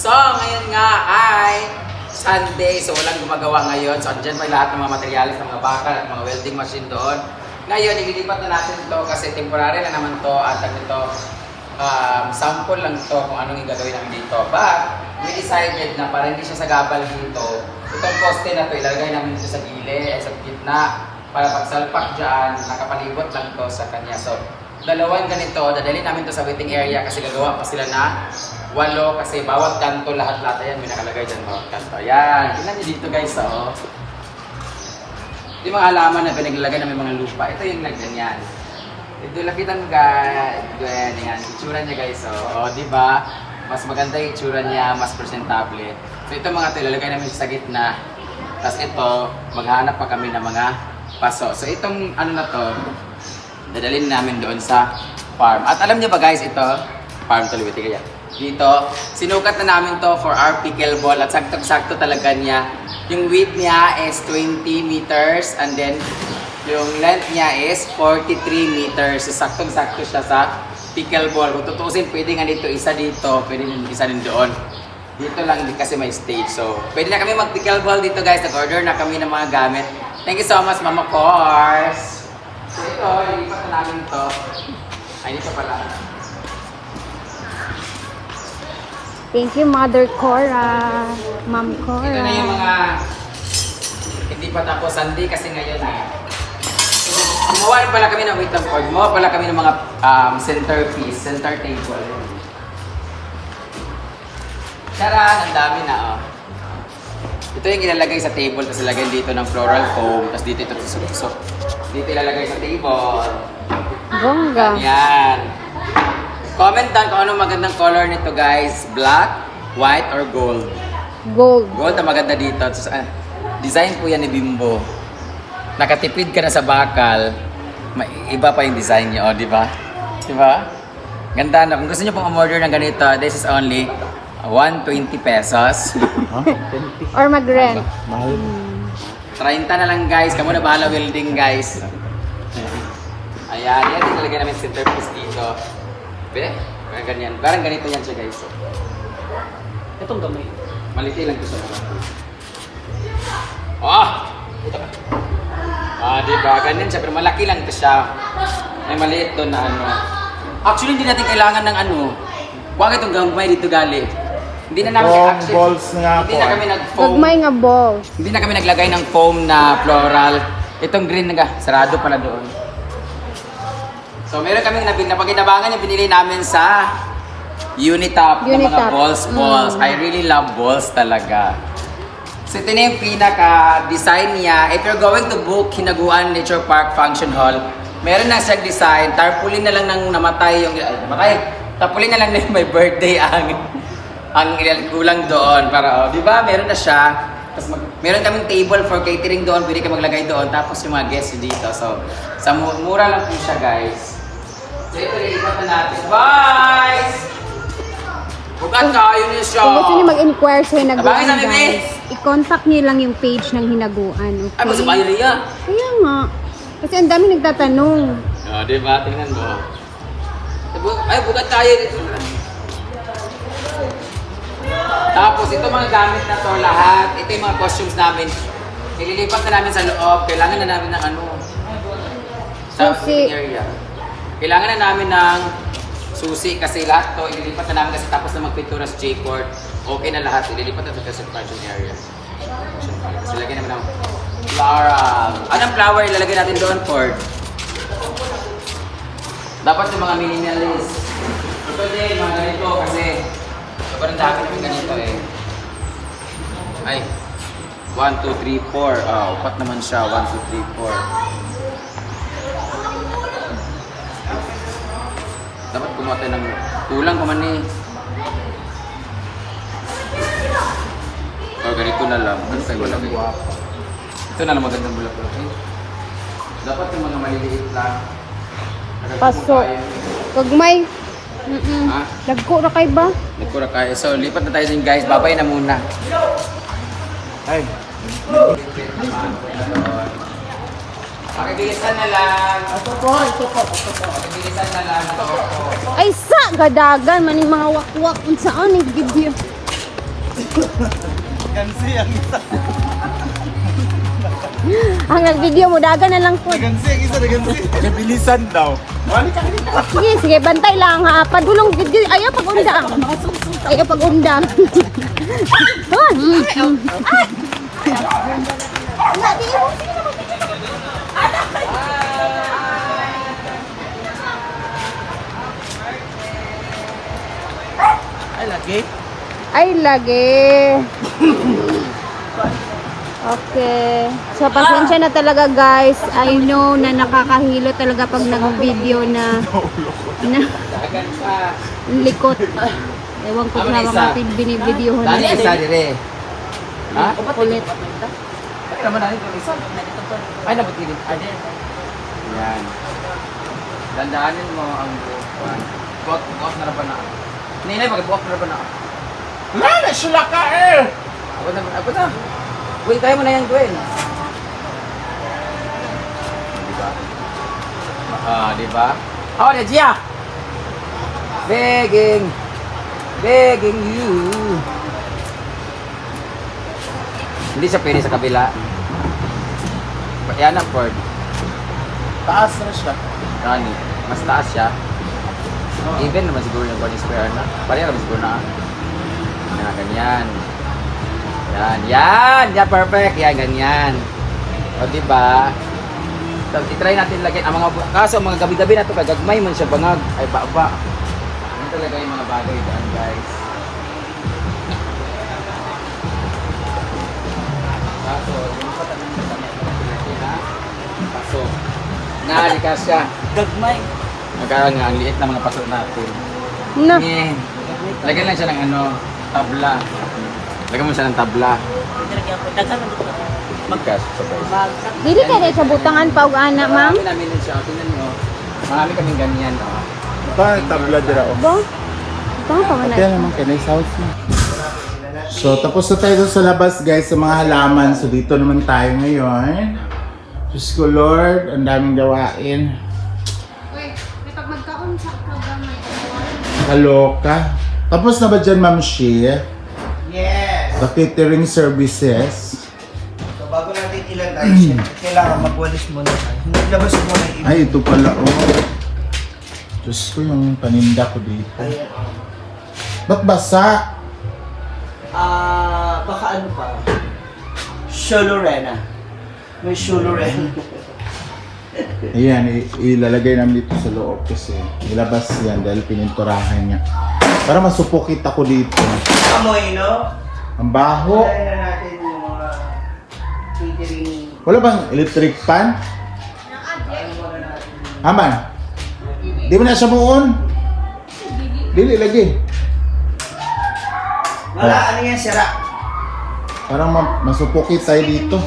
So, ngayon nga ay Sunday, so walang gumagawa ngayon. So, andyan pa lahat ng mga materialis ng mga bakal at mga welding machine doon. Ngayon, ililipat na natin ito kasi temporary na naman to at ito, sample lang to kung anong gagawin namin dito. But, we decided na para hindi siya sagabal dito, itong poste na to, ilalagay namin dito sa gilid, sa gitna, para pagsalpak dyan, nakapalibot lang to sa kanya. So, dalawang ganito, dadalhin namin to sa waiting area kasi gagawa pa sila na 8 kasi bawat kanto, lahat-lahat yan, may nakalagay dyan bawat kanto. Ayan, tingnan nyo dito guys, oh. Yung mga halaman na pinaglalagay na may mga lupa, ito yung ganyan. Ito, lapitan mo guys, yan, itsura niya guys, oh, di ba? Mas maganda yung itsura niya, mas presentable. So ito mga ito, ilalagay namin sa gitna. Tapos ito, maghanap pa kami ng mga paso. So itong ano na to, dadalhin namin doon sa farm. At alam niyo ba guys, ito, farm to Luwiti kaya. Dito, sinukat na namin to for our pickleball at sakto-sakto talaga niya. Yung width niya is 20 meters and then yung length niya is 43 meters. So, saktong-sakto siya sa pickleball. Kung tutusin, pwede nga dito, isa dito, pwede isa din doon. Dito lang kasi may stage. So, pwede na kami mag-pickleball dito guys. Nag-order na kami ng mga gamit. Thank you so much, Mama Cors! So ito, ilipat na namin ito. Ay, dito pala. Thank you, Mother Cora. Ma'am Cora. Ito na yung mga hindi pa tapos Sunday kasi ngayon eh. Gumawa pala kami ng wait lang cord. Gumawa pala kami ng mga centerpiece, center table. Charan, ang dami na oh. Ito yung ilalagay sa table, tapos ilagay dito ng floral foam, tapos dito ito tusok-tusok. Dito ilalagay sa table. Bongga. Yan. Comment down kung anong magandang color nito guys. Black, white, or gold. Gold. Gold ang maganda dito. So, design po yan ni Bimbo. Nakatipid ka na sa bakal, iba pa yung design niya, oh, di ba? Di ba? Ganda na. Kung gusto niyo pong umorder ng ganito, this is only 120 pesos. Or mag-rent. Mahal. 30 na lang guys. Kamu na bahala welding guys. Ayan, yan din talaga namin centerpiece dito. Pwede? Parang ganyan. Parang ganito yan siya guys. Itong gamay. Maliti lang ito sa mga. Oh! Ito ka. Ah, diba? Ganyan siya. Pero malaki lang ito siya. May maliit doon na ano. Actually, hindi natin kailangan ng ano. Huwag itong gamay dito gali. Hindi na namin Foam actually. balls nga Hindi po. na kami nag-foam. Gagmay nga balls. Hindi na kami naglagay ng foam na floral. Itong green na sarado pala doon. So meron kaming napakinabangan yung binili namin sa Unitop ng mga Unitop. balls. I really love balls talaga. So ito na yung pinaka-design niya. If you're going to book Hinaguan Nature Park Function Hall, meron na siyang design. Tarpaulin na lang ng namatay yung... Tarpaulin na lang na yung may birthday ang kulang doon. Para, di ba? Meron na siya. Tapos meron kaming table for catering doon. Pwede ka maglagay doon. Tapos yung mga guests dito. So, sa mura lang po siya, guys. So, ito rin na natin. Guys! Bukat kayo niyo siya. Kung gusto niyo mag-inquire sa Abangin Hinaguan, sa bebe. guys, i-contact niyo lang yung page ng Hinaguan, okay? Ay, mas bayari yan. Kaya nga. Kasi ang dami nagtatanong. Oh, di ba? Tingnan mo. Ay, bukat kayo dito. Tapos, ito mga gamit na to lahat. Ito yung mga costumes namin. Nililipat na namin sa loob. Kailangan na namin ng ano. Sa Susi. area. Kailangan na namin ng susi kasi lahat to. Ililipat na namin kasi tapos na magpintura sa J-Port. Okay na lahat. Ililipat na ito sa fashion area. Kasi lagyan namin ng floral. Anong flower ilalagay natin doon, Ford? Dapat yung mga minimalist. Ito din, mga ganito kasi sobrang dami ng ganito eh. Ay, 1, 2, 3, 4. Upat naman siya. 1, 2, 3, 4. Dapat kumuha tayo ng kulang pa man eh. O, ganito na lang. Ano kayo wala kayo? Ito na lang magandang bulak-bulak eh. Dapat yung mga maliliit lang. Paso. Gagmay. Ha? Nagko na kay ba? Nagkura kayo. So, lipat na tayo din guys. Babay na muna. Ay. Pakibilisan na lang. Ito po. Pakibilisan na lang. Ay sa gadagan maning mga wakwak unsaan ni give you. Gansi ang isa. Ang nag-video mo, daga na lang po. Gansi ang isa, gansi. Nabilisan daw. Wali ka kanina. Sige, sige, bantay lang ha. Padulong video. Ayaw pag-undang. Ayaw pag-undang. Ay, lagi. Ay, lagi. Okay. So, pasensya na talaga guys. I know na nakakahilo talaga pag nag-video na Dagan pa. likot. Ewan ko sa mga binibidyohan Dali nila. isa dire. Ha? Kulit. Ay, naman na ito isa. Ay, nabutilin. Yan. Dandaanin mo ang buwan. Buwak na ba na? Ninay, mag-buwak na ba na? Lala, sila ka eh. Ako na. Uy, kaya mo na yan, Gwen. Diba? Diba? Oh, Gia! Begging you. Hindi siya pwede sa kabila. Yan ang Ford. Taas na siya. Rani. Mas taas siya. Even naman siguro yung body square na. Pareha naman siguro na. Na, ganyan. Yan, perfect. Yan, ganyan. O, diba? So, itry natin lagyan. Ang mga, kaso, ang mga gabi-gabi na ito, kagagmay man siya bangag. Ay, ba. Yan talaga yung mga bagay dyan, guys. Kaso, yung patanong sa natin, ha? Kaso, nalikas siya. Gagmay. Magkaroon nga, ang liit na mga paso natin. Na. Lagyan lang siya ng tabla. Lagyan mo siya ng tabla. Magkas, sabay. Dili ka rin sa butangan pa og ana, ma'am. Marami namin din siya. Tingnan nyo. Marami kaming ganyan. Oh. Ito, tabla dira o. Ba? Butangan pa man. Kaya naman kayo sa house niya. So, tapos na tayo sa labas guys sa mga halaman. So, dito naman tayo ngayon. Diyos ko Lord, ang daming gawain. Uy, pag magkaon sa programa Kaloka. Tapos na ba dyan, Ma'am Shi? Yes! The catering services. So bago natin ilagay, syempre, kailangan magwalis muna tayo. Labas muna yung iba. Ay, ito pala oh. Diyos ko yung paninda ko dito. Ayan. Ba't basa? Baka ano pa? Sholorena. May Sholorena. Ayan, ilalagay namin dito sa loob kasi ilabas yan dahil pininturahan niya. Para masupukit ako dito. Amoy, no? Ang baho. Ilagay na natin yung mga catering. Wala bang electric pan? Ano muna natin? Aman. Di mo na siya muon? Dili lagi. Wala, ano yan, sira? Parang masupukit tayo dito.